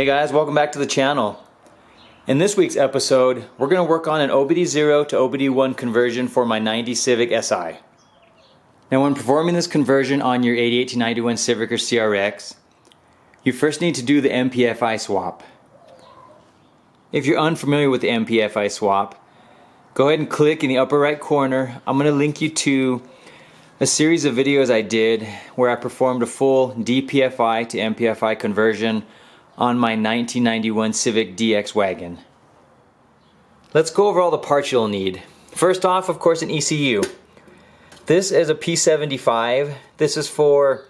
Hey guys, welcome back to the channel. In this week's episode, we're going to work on an OBD0 to OBD1 conversion for my 90 Civic Si. Now when performing this conversion on your 88 to 91 Civic or CRX, you first need to do the MPFI swap. If you're unfamiliar with the MPFI swap, go ahead and click in the upper right corner. I'm going to link you to a series of videos I did where I performed a full DPFI to MPFI conversion on my 1991 Civic DX wagon. Let's go over all the parts you'll need. First off, of course, an ECU. This is a P75. This is for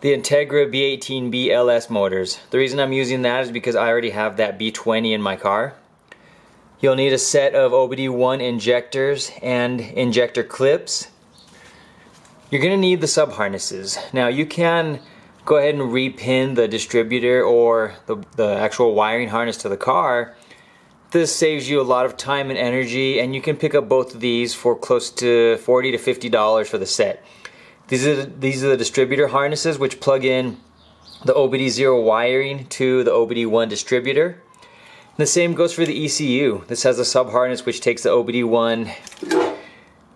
the Integra B18B LS motors. The reason I'm using that is because I already have that B20 in my car. You'll need a set of OBD1 injectors and injector clips. You're going to need the sub harnesses. Now you can go ahead and repin the distributor or the actual wiring harness to the car. This saves you a lot of time and energy, and you can pick up both of these for close to $40 to $50 for the set. These are the distributor harnesses which plug in the OBD0 wiring to the OBD1 distributor. And the same goes for the ECU. This has a sub harness which takes the OBD1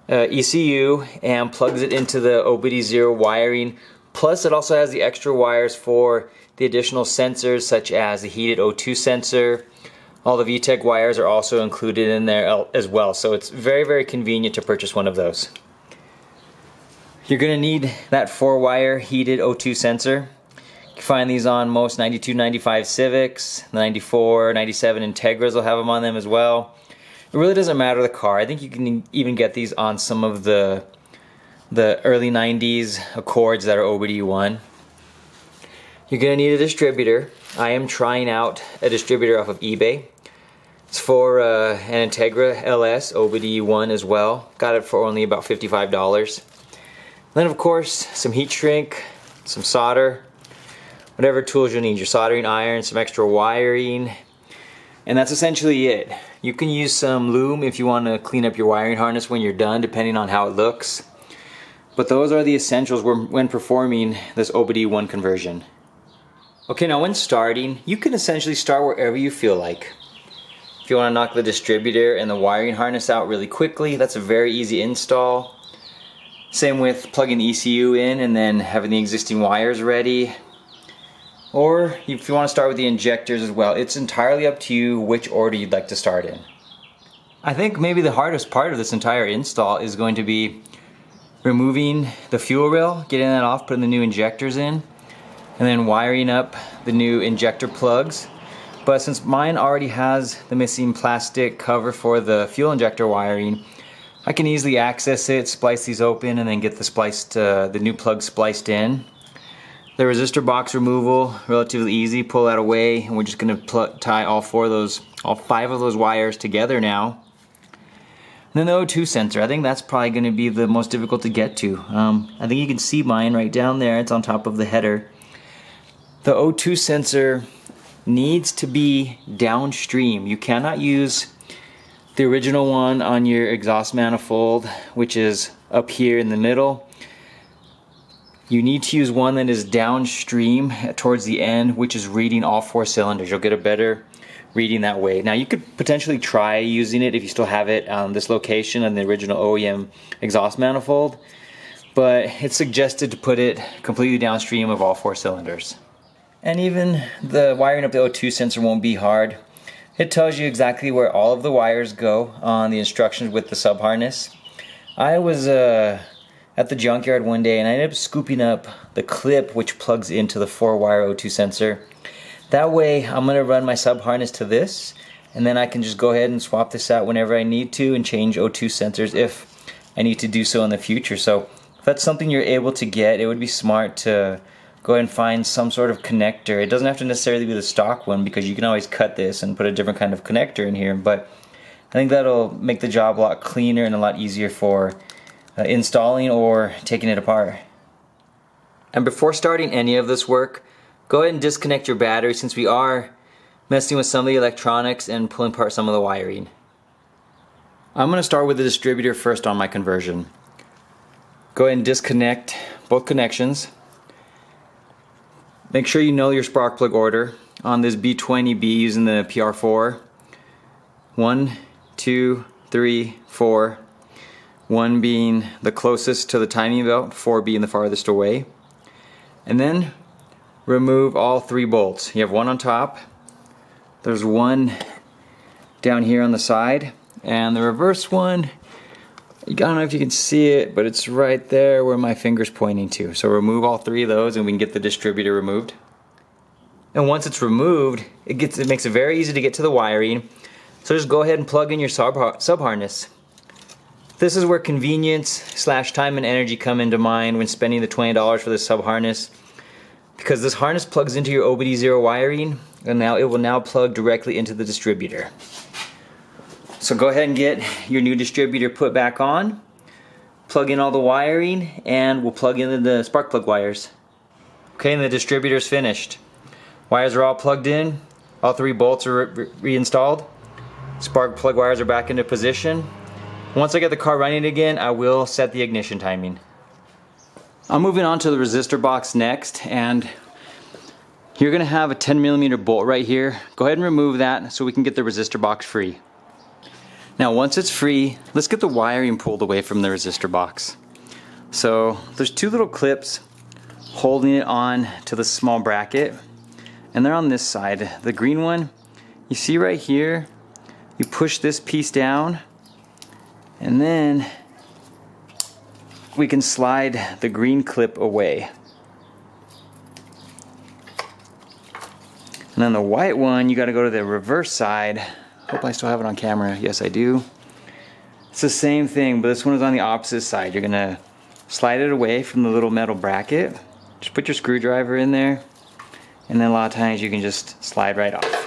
ECU and plugs it into the OBD0 wiring. Plus it also has the extra wires for the additional sensors such as the heated O2 sensor. All the VTEC wires are also included in there as well, so it's very, very convenient to purchase one of those. You're going to need that 4-wire heated O2 sensor. You can find these on most 92, 95 Civics, 94, 97 Integras will have them on them as well. It really doesn't matter the car. I think you can even get these on some of the early 90s Accords that are OBD1. You're going to need a distributor. I am trying out a distributor off of eBay. It's for an Integra LS OBD1 as well. Got it for only about $55. Then of course some heat shrink, some solder, whatever tools you need. Your soldering iron, some extra wiring, and that's essentially it. You can use some loom if you want to clean up your wiring harness when you're done, depending on how it looks. But those are the essentials when performing this OBD1 conversion. Okay, now when starting, you can essentially start wherever you feel like. If you want to knock the distributor and the wiring harness out really quickly, that's a very easy install. Same with plugging the ECU in and then having the existing wires ready. Or if you want to start with the injectors as well, it's entirely up to you which order you'd like to start in. I think maybe the hardest part of this entire install is going to be removing the fuel rail, getting that off, putting the new injectors in, and then wiring up the new injector plugs. But since mine already has the missing plastic cover for the fuel injector wiring, I can easily access it, splice these open, and then get the new plug spliced in. The resistor box removal, relatively easy. Pull that away, and we're just going to tie all 5 of those wires together now. And then the O2 sensor, I think that's probably going to be the most difficult to get to. I think you can see mine right down there. It's on top of the header. The O2 sensor needs to be downstream. You cannot use the original one on your exhaust manifold, which is up here in the middle. You need to use one that is downstream towards the end, which is reading all 4 cylinders. You'll get a better reading that way. Now you could potentially try using it if you still have it on this location on the original OEM exhaust manifold, but it's suggested to put it completely downstream of all 4 cylinders. And even the wiring up the O2 sensor won't be hard. It tells you exactly where all of the wires go on the instructions with the sub harness. I was at the junkyard one day and I ended up scooping up the clip which plugs into the 4-wire O2 sensor. That way I'm going to run my sub harness to this, and then I can just go ahead and swap this out whenever I need to and change O2 sensors if I need to do so in the future. So if that's something you're able to get, it would be smart to go ahead and find some sort of connector. It doesn't have to necessarily be the stock one, because you can always cut this and put a different kind of connector in here, but I think that'll make the job a lot cleaner and a lot easier for installing or taking it apart. And before starting any of this work, go ahead and disconnect your battery, since we are messing with some of the electronics and pulling apart some of the wiring. I'm going to start with the distributor first on my conversion. Go ahead and disconnect both connections. Make sure you know your spark plug order. on this B20B using the PR4. 1, 2, 3, 4. 1 being the closest to the timing belt, 4 being the farthest away. And then remove all 3 bolts. You have 1 on top, there's 1 down here on the side, and the reverse one, I don't know if you can see it, but it's right there where my finger's pointing to. So remove all 3 of those and we can get the distributor removed. And once it's removed, it makes it very easy to get to the wiring. So just go ahead and plug in your sub harness. This is where convenience / time and energy come into mind when spending the $20 for this sub harness, because this harness plugs into your OBD0 wiring, and now it will now plug directly into the distributor. So go ahead and get your new distributor put back on, plug in all the wiring, and we'll plug in the spark plug wires. Okay, and the distributor's finished. Wires are all plugged in, all 3 bolts are reinstalled, spark plug wires are back into position. Once I get the car running again, I will set the ignition timing. I'm moving on to the resistor box next, and you're going to have a 10mm bolt right here. Go ahead and remove that so we can get the resistor box free. Now once it's free, let's get the wiring pulled away from the resistor box. So there's 2 little clips holding it on to the small bracket, and they're on this side. The green one, you see right here, you push this piece down, and then we can slide the green clip away. And then the white one, you got to go to the reverse side. Hope I still have it on camera. Yes, I do. It's the same thing, but this one is on the opposite side. You're gonna slide it away from the little metal bracket. Just put your screwdriver in there, and then a lot of times you can just slide right off.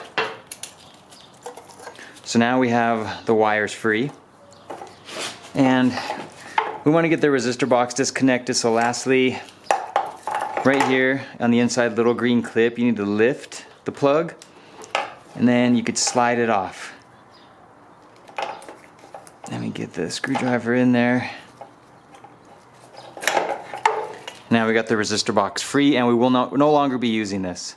So now we have the wires free, and we want to get the resistor box disconnected. So lastly, right here on the inside little green clip, you need to lift the plug, and then you could slide it off. Let me get the screwdriver in there. Now we got the resistor box free, and we will no longer be using this.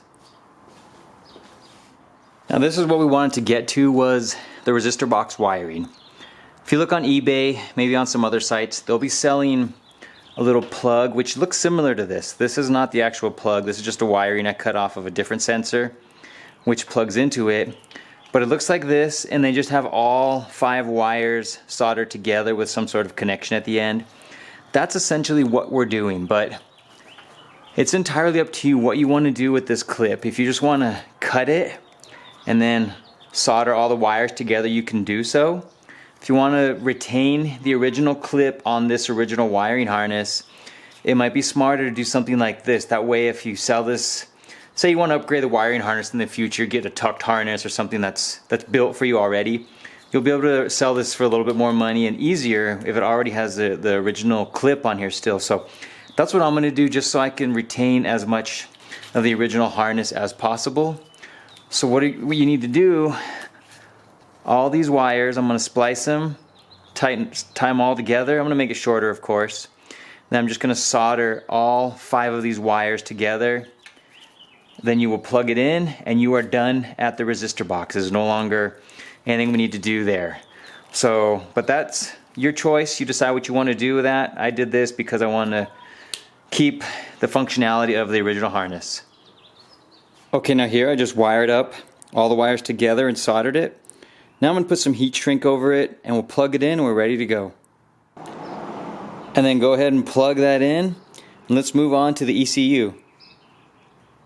Now this is what we wanted to get to, was the resistor box wiring. If you look on eBay, maybe on some other sites, they'll be selling a little plug which looks similar to this. This is not the actual plug, this is just a wiring I cut off of a different sensor which plugs into it. But it looks like this, and they just have all 5 wires soldered together with some sort of connection at the end. That's essentially what we're doing, but it's entirely up to you what you want to do with this clip. If you just want to cut it and then solder all the wires together, you can do so. If you want to retain the original clip on this original wiring harness, it might be smarter to do something like this. That way, if you sell this, say you want to upgrade the wiring harness in the future, get a tucked harness or something that's built for you already, you'll be able to sell this for a little bit more money and easier if it already has the original clip on here still. So that's what I'm going to do, just so I can retain as much of the original harness as possible. So what you need to do, all these wires, I'm going to splice them, tie them all together. I'm going to make it shorter, of course. Then I'm just going to solder all 5 of these wires together. Then you will plug it in, and you are done at the resistor box. There's no longer anything we need to do there. So, but that's your choice. You decide what you want to do with that. I did this because I want to keep the functionality of the original harness. Okay, now here I just wired up all the wires together and soldered it. Now I'm going to put some heat shrink over it, and we'll plug it in, and we're ready to go. And then go ahead and plug that in, and let's move on to the ECU.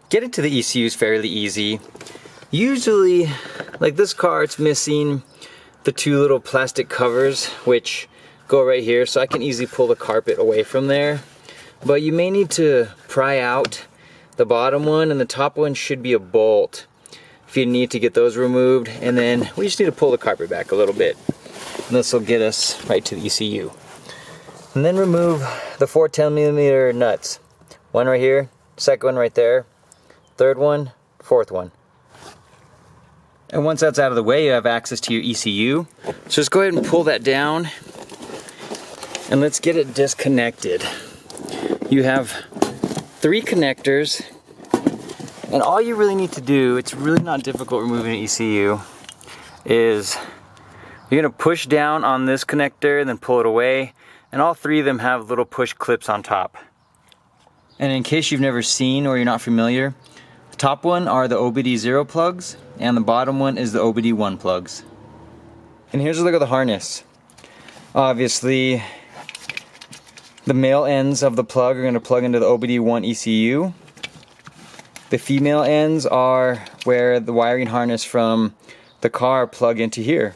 Getting to the ECU is fairly easy. Usually, like this car, it's missing the 2 little plastic covers which go right here, so I can easily pull the carpet away from there. But you may need to pry out the bottom one, and the top one should be a bolt if you need to get those removed. And then we just need to pull the carpet back a little bit, and this will get us right to the ECU. And then remove the 4 10mm nuts. One right here, second one right there, third one, fourth one. And once that's out of the way, you have access to your ECU. So just go ahead and pull that down, and let's get it disconnected. You have 3 connectors, And all you really need to do, it's really not difficult removing an ECU, is you're gonna push down on this connector and then pull it away, and all three of them have little push clips on top. And in case you've never seen or you're not familiar, the top one are the OBD0 plugs, and the bottom one is the OBD1 plugs. And here's a look at the harness. Obviously, the male ends of the plug are going to plug into the OBD1 ECU. The female ends are where the wiring harness from the car plug into here.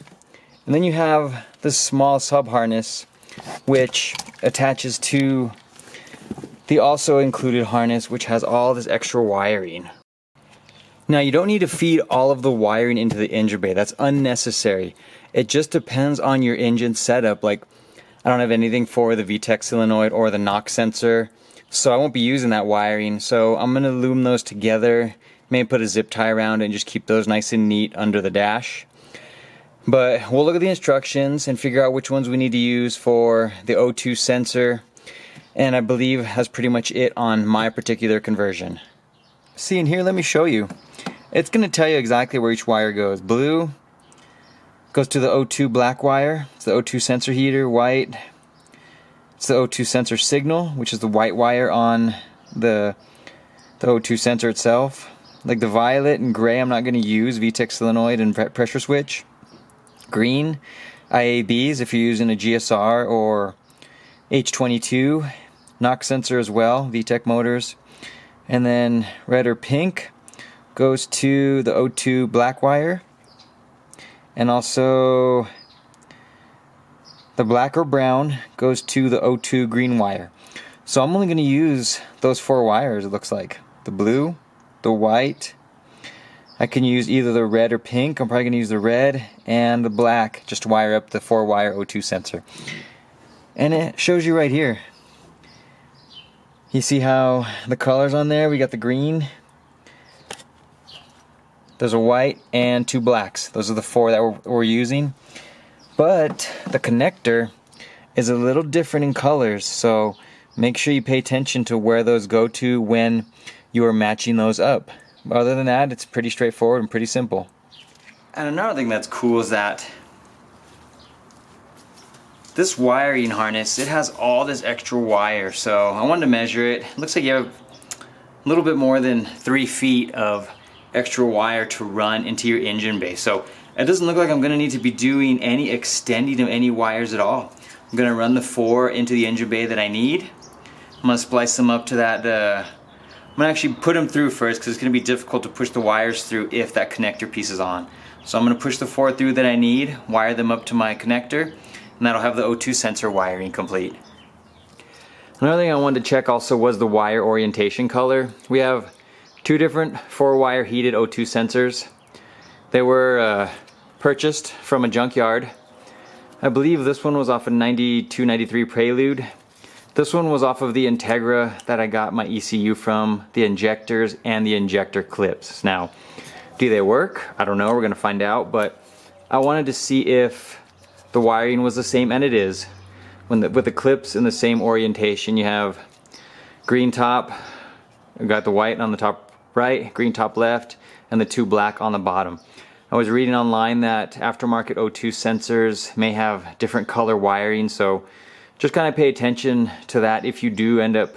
And then you have this small sub harness which attaches to the also included harness, which has all this extra wiring. Now, you don't need to feed all of the wiring into the engine bay. That's unnecessary. It just depends on your engine setup. Like, I don't have anything for the VTEC solenoid or the knock sensor, so I won't be using that wiring. So I'm going to loom those together, maybe put a zip tie around it and just keep those nice and neat under the dash. But we'll look at the instructions and figure out which ones we need to use for the O2 sensor. And I believe that's pretty much it on my particular conversion. See, in here, let me show you. It's going to tell you exactly where each wire goes. Blue goes to the O2 black wire. It's the O2 sensor heater. White, it's the O2 sensor signal, which is the white wire on the O2 sensor itself. Like the violet and gray, I'm not going to use VTEC solenoid and pressure switch. Green, IABs if you're using a GSR or H22. Knock sensor as well, VTEC motors. And then red or pink goes to the O2 black wire. And also the black or brown goes to the O2 green wire. So I'm only going to use those 4 wires, it looks like. The blue, the white. I can use either the red or pink. I'm probably going to use the red and the black just to wire up the 4-wire O2 sensor. And it shows you right here. You see how the colors on there? We got the green. There's a white and 2 blacks. Those are the 4 that we're using. But the connector is a little different in colors, so make sure you pay attention to where those go to when you are matching those up. Other than that, it's pretty straightforward and pretty simple. And another thing that's cool is that this wiring harness, it has all this extra wire. So I wanted to measure it. It looks like you have a little bit more than 3 feet of extra wire to run into your engine bay. So it doesn't look like I'm going to need to be doing any extending of any wires at all. I'm going to run the 4 into the engine bay that I need. I'm going to splice them up to that. I'm going to actually put them through first because it's going to be difficult to push the wires through if that connector piece is on. So I'm going to push the 4 through that I need, wire them up to my connector, and that'll have the O2 sensor wiring complete. Another thing I wanted to check also was the wire orientation color. We have 2 different 4-wire heated O2 sensors. They were purchased from a junkyard. I believe this one was off a 92, 93 Prelude. This one was off of the Integra that I got my ECU from, the injectors and the injector clips. Now, do they work? I don't know, we're gonna find out, but I wanted to see if the wiring was the same, and it is. With the clips in the same orientation, you have green top, you got the white on the top right, green top left, and the 2 black on the bottom. I was reading online that aftermarket O2 sensors may have different color wiring, so just kind of pay attention to that if you do end up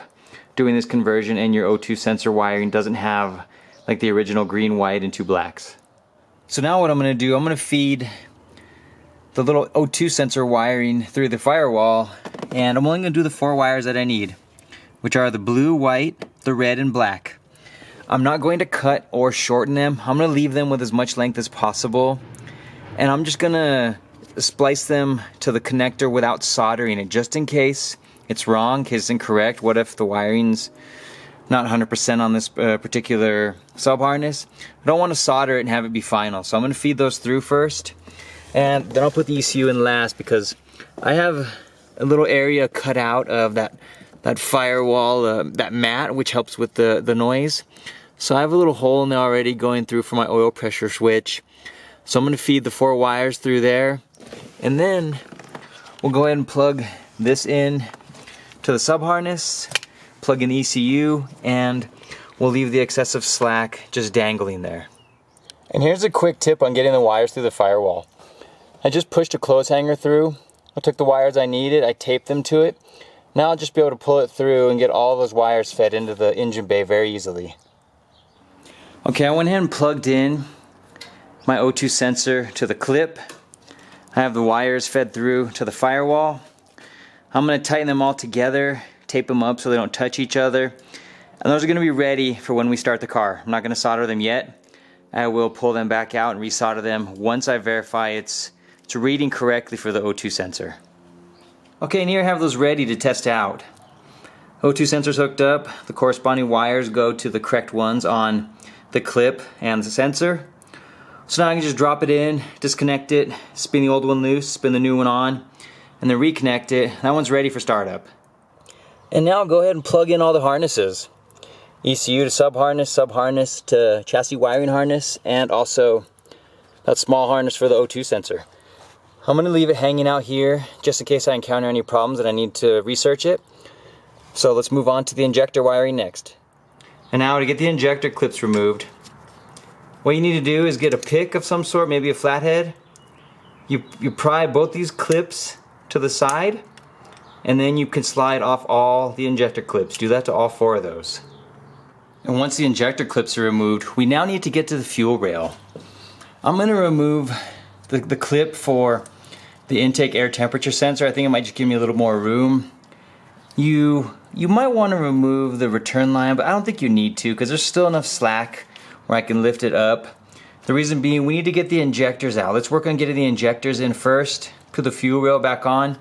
doing this conversion and your O2 sensor wiring doesn't have like the original green, white, and 2 blacks. So now what I'm going to do, I'm going to feed the little O2 sensor wiring through the firewall, and I'm only going to do the 4 wires that I need, which are the blue, white, the red, and black. I'm not going to cut or shorten them. I'm going to leave them with as much length as possible, and I'm just going to splice them to the connector without soldering it, just in case it's wrong, in case it's incorrect. What if the wiring's not 100% on this particular sub harness? I don't want to solder it and have it be final, so I'm going to feed those through first, and then I'll put the ECU in last because I have a little area cut out of that firewall, that mat, which helps with the noise. So I have a little hole in there already going through for my oil pressure switch. So I'm going to feed the 4 wires through there, and then we'll go ahead and plug this in to the sub harness, plug in the ECU, and will leave the excessive slack just dangling there. And here's a quick tip on getting the wires through the firewall. I just pushed a clothes hanger through. I took the wires I needed, I taped them to it. Now I'll just be able to pull it through and get all those wires fed into the engine bay very easily. Okay, I went ahead and plugged in my O2 sensor to the clip. I have the wires fed through to the firewall. I'm going to tighten them all together, tape them up so they don't touch each other. And those are going to be ready for when we start the car. I'm not going to solder them yet. I will pull them back out and resolder them once I verify it's reading correctly for the O2 sensor. Okay, and here I have those ready to test out. O2 sensor's hooked up. The corresponding wires go to the correct ones on the clip and the sensor. So now I can just drop it in, disconnect it, spin the old one loose, spin the new one on, and then reconnect it. That one's ready for startup. And now I'll go ahead and plug in all the harnesses. ECU to sub-harness to chassis wiring harness, and also that small harness for the O2 sensor. I'm going to leave it hanging out here just in case I encounter any problems and I need to research it. So let's move on to the injector wiring next. And now to get the injector clips removed, what you need to do is get a pick of some sort, maybe a flathead. You pry both these clips to the side, and then you can slide off all the injector clips. Do that to all 4 of those. And once the injector clips are removed, we now need to get to the fuel rail. I'm going to remove the clip for the intake air temperature sensor. I think it might just give me a little more room. You might want to remove the return line, but I don't think you need to because there's still enough slack where I can lift it up. The reason being, we need to get the injectors out. Let's work on getting the injectors in first, put the fuel rail back on,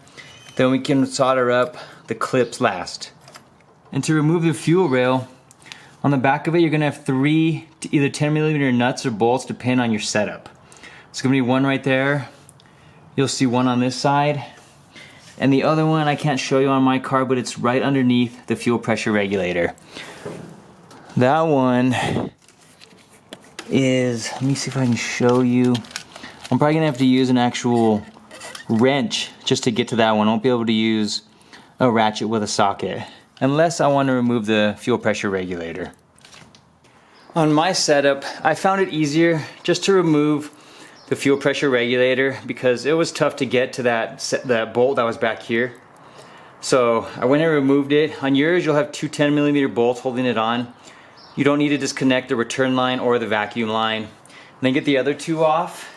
then we can solder up the clips last. And to remove the fuel rail, on the back of it you're going to have 3 either 10mm nuts or bolts depending on your setup. It's going to be one right there. You'll see one on this side. And the other one I can't show you on my car, but it's right underneath the fuel pressure regulator. That one is, let me see if I can show you. I'm probably gonna have to use an actual wrench just to get to that one. I won't be able to use a ratchet with a socket unless I want to remove the fuel pressure regulator. On my setup, I found it easier just to remove the fuel pressure regulator because it was tough to get to that bolt that was back here. So I went and removed it. On yours you'll have 2 10mm bolts holding it on. You don't need to disconnect the return line or the vacuum line. And then get the other 2 off.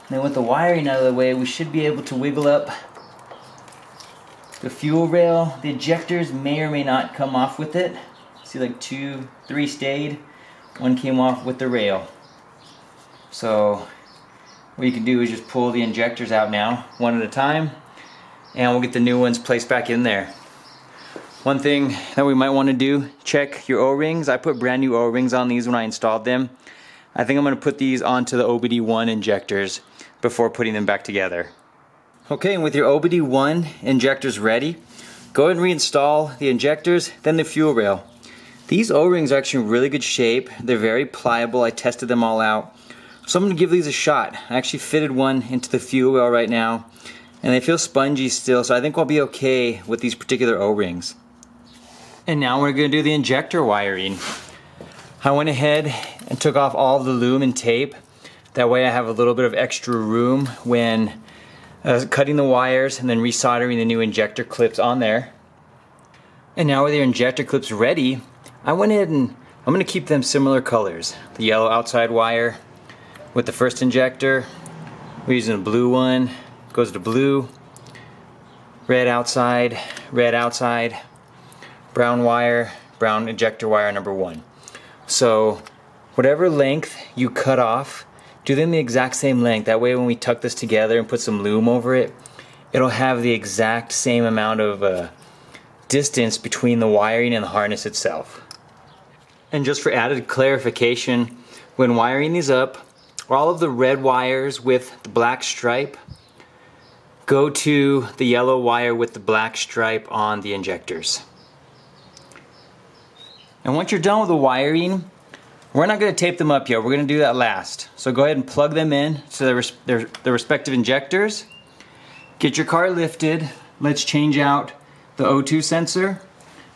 And then with the wiring out of the way, we should be able to wiggle up the fuel rail. The injectors may or may not come off with it. See, like 2, 3 stayed. 1 came off with the rail. So what you can do is just pull the injectors out now, one at a time, and we'll get the new ones placed back in there. One thing that we might want to do, check your O-rings. I put brand new O-rings on these when I installed them. I think I'm going to put these onto the OBD1 injectors before putting them back together. Okay, and with your OBD1 injectors ready, go ahead and reinstall the injectors, then the fuel rail. These O-rings are actually in really good shape. They're very pliable. I tested them all out. So I'm going to give these a shot. I actually fitted one into the fuel rail right now, and they feel spongy still, so I think we'll be okay with these particular O-rings. And now we're going to do the injector wiring. I went ahead and took off all the loom and tape. That way I have a little bit of extra room when cutting the wires and then resoldering the new injector clips on there. And now with your injector clips ready, I went ahead and I'm going to keep them similar colors. The yellow outside wire with the first injector, we're using a blue one, goes to blue, red outside, brown wire, brown injector wire number 1. So whatever length you cut off, do them the exact same length. That way when we tuck this together and put some loom over it, it'll have the exact same amount of distance between the wiring and the harness itself. And just for added clarification, when wiring these up, all of the red wires with the black stripe go to the yellow wire with the black stripe on the injectors. And once you're done with the wiring, we're not going to tape them up yet. We're going to do that last. So go ahead and plug them in to the respective injectors. Get your car lifted. Let's change out the O2 sensor,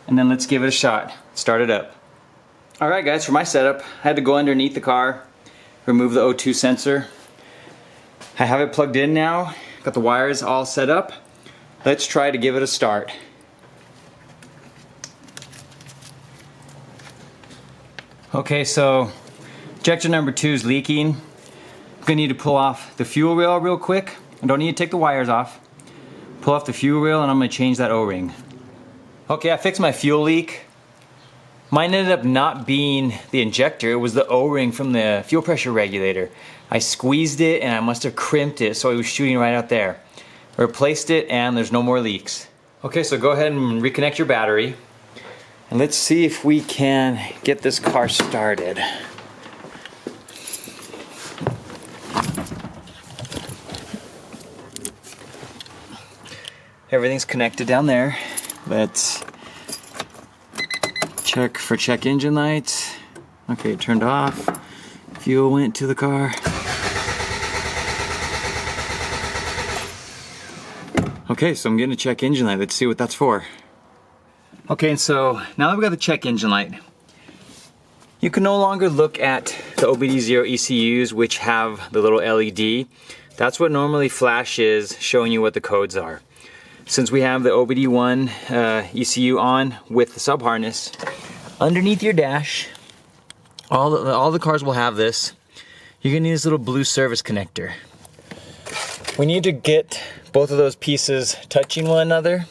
and then let's give it a shot. Start it up. Alright guys, for my setup, I had to go underneath the car, remove the O2 sensor. I have it plugged in now, got the wires all set up. Let's try to give it a start. Okay, so injector number 2 is leaking. I'm gonna need to pull off the fuel rail real quick. I don't need to take the wires off. Pull off the fuel rail and I'm gonna change that O-ring. Okay, I fixed my fuel leak. Mine ended up not being the injector, it was the O-ring from the fuel pressure regulator. I squeezed it and I must have crimped it so it was shooting right out there. I replaced it and there's no more leaks. Okay, so go ahead and reconnect your battery. And let's see if we can get this car started. Everything's connected down there. Let's check for check engine lights. Okay, it turned off. Fuel went to the car. Okay, so I'm getting a check engine light. Let's see what that's for. Okay, and so now that we've got the check engine light, you can no longer look at the OBD0 ECUs which have the little LED. That's what normally flashes showing you what the codes are. Since we have the OBD1 ECU on with the sub harness, underneath your dash, all the cars will have this. You're gonna need this little blue service connector. We need to get both of those pieces touching one another.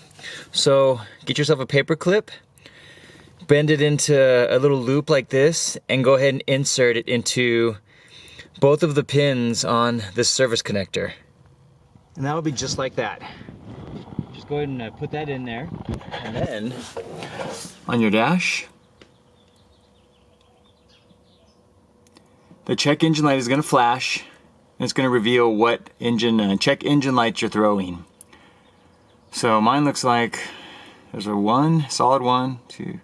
So get yourself a paper clip, bend it into a little loop like this, and go ahead and insert it into both of the pins on this service connector. And that will be just like that. Just go ahead and put that in there, and then on your dash, the check engine light is going to flash, and it's going to reveal what check engine light you're throwing. So mine looks like there's a 1, solid 1, 2, 3,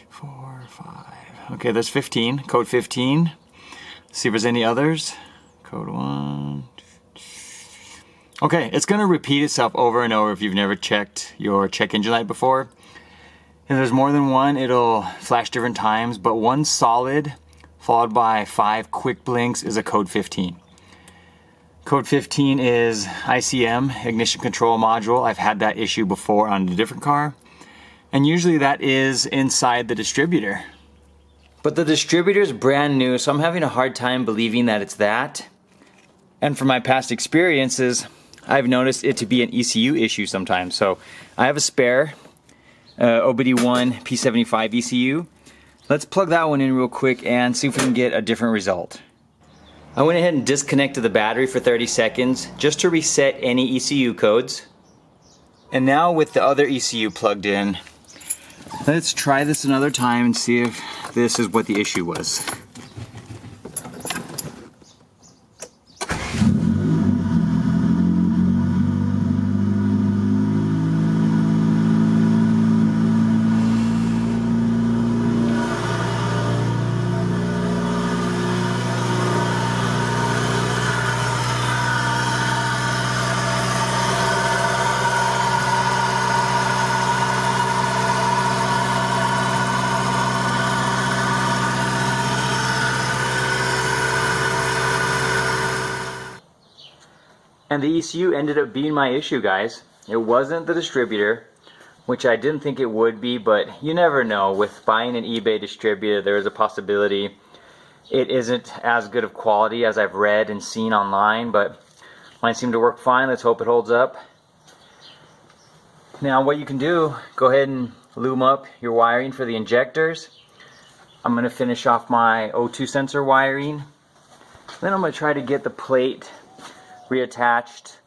4, 5. Okay, there's 15, code 15. Let's see if there's any others. Code 1. Okay, it's gonna repeat itself over and over if you've never checked your check engine light before. If there's more than one, it'll flash different times, but one solid followed by 5 quick blinks is a code 15. Code 15 is ICM, ignition control module. I've had that issue before on a different car. And usually that is inside the distributor. But the distributor is brand new, so I'm having a hard time believing that it's that. And from my past experiences, I've noticed it to be an ECU issue sometimes. So I have a spare OBD1 P75 ECU. Let's plug that one in real quick and see if we can get a different result. I went ahead and disconnected the battery for 30 seconds just to reset any ECU codes. And now with the other ECU plugged in, let's try this another time and see if this is what the issue was. And the ECU ended up being my issue, guys. It wasn't the distributor, which I didn't think it would be, but you never know. With buying an eBay distributor, there is a possibility it isn't as good of quality as I've read and seen online, but mine seemed to work fine. Let's hope it holds up. Now what you can do, go ahead and loom up your wiring for the injectors. I'm going to finish off my O2 sensor wiring. Then I'm going to try to get the plate reattached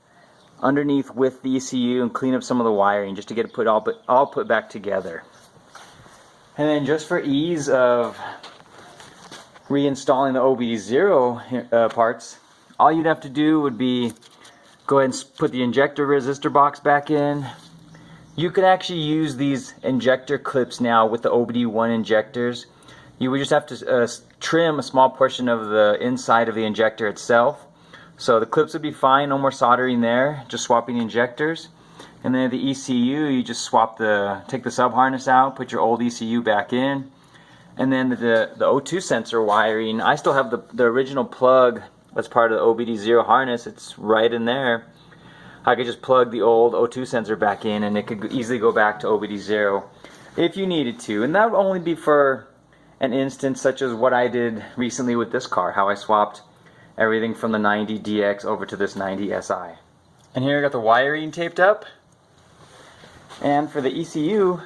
underneath with the ECU and clean up some of the wiring just to get it all put back together. And then just for ease of reinstalling the OBD0 parts, all you'd have to do would be go ahead and put the injector resistor box back in. You could actually use these injector clips now with the OBD1 injectors. You would just have to trim a small portion of the inside of the injector itself. So the clips would be fine, no more soldering there, just swapping the injectors. And then the ECU, you just take the sub harness out, put your old ECU back in, And then the O2 sensor wiring, I still have the original plug that's part of the OBD0 harness. It's right in there. I could just plug the old O2 sensor back in and it could easily go back to OBD0 if you needed to. And that would only be for an instance such as what I did recently with this car, how I swapped everything from the 90DX over to this 90SI. And here I got the wiring taped up. And for the ECU,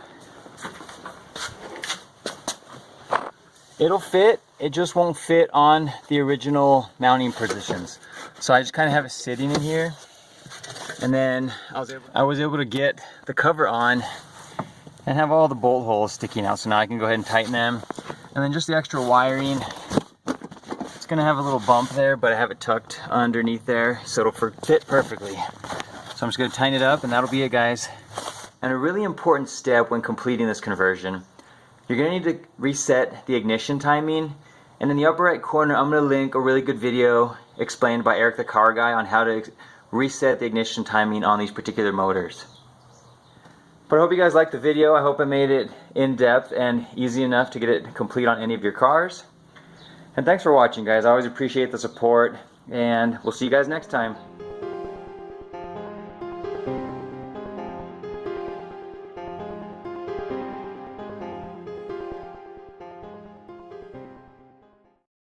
it'll fit, it just won't fit on the original mounting positions. So I just kind of have it sitting in here. And then I was able to get the cover on and have all the bolt holes sticking out. So now I can go ahead and tighten them. And then just the extra wiring, it's gonna have a little bump there, but I have it tucked underneath there so it'll fit perfectly. So I'm just gonna tighten it up and that'll be it, guys. And a really important step when completing this conversion, you're gonna need to reset the ignition timing. And in the upper right corner, I'm gonna link a really good video explained by Eric the Car Guy on how to reset the ignition timing on these particular motors. But I hope you guys liked the video. I hope I made it in-depth and easy enough to get it complete on any of your cars. And thanks for watching, guys. I always appreciate the support, and we'll see you guys next time.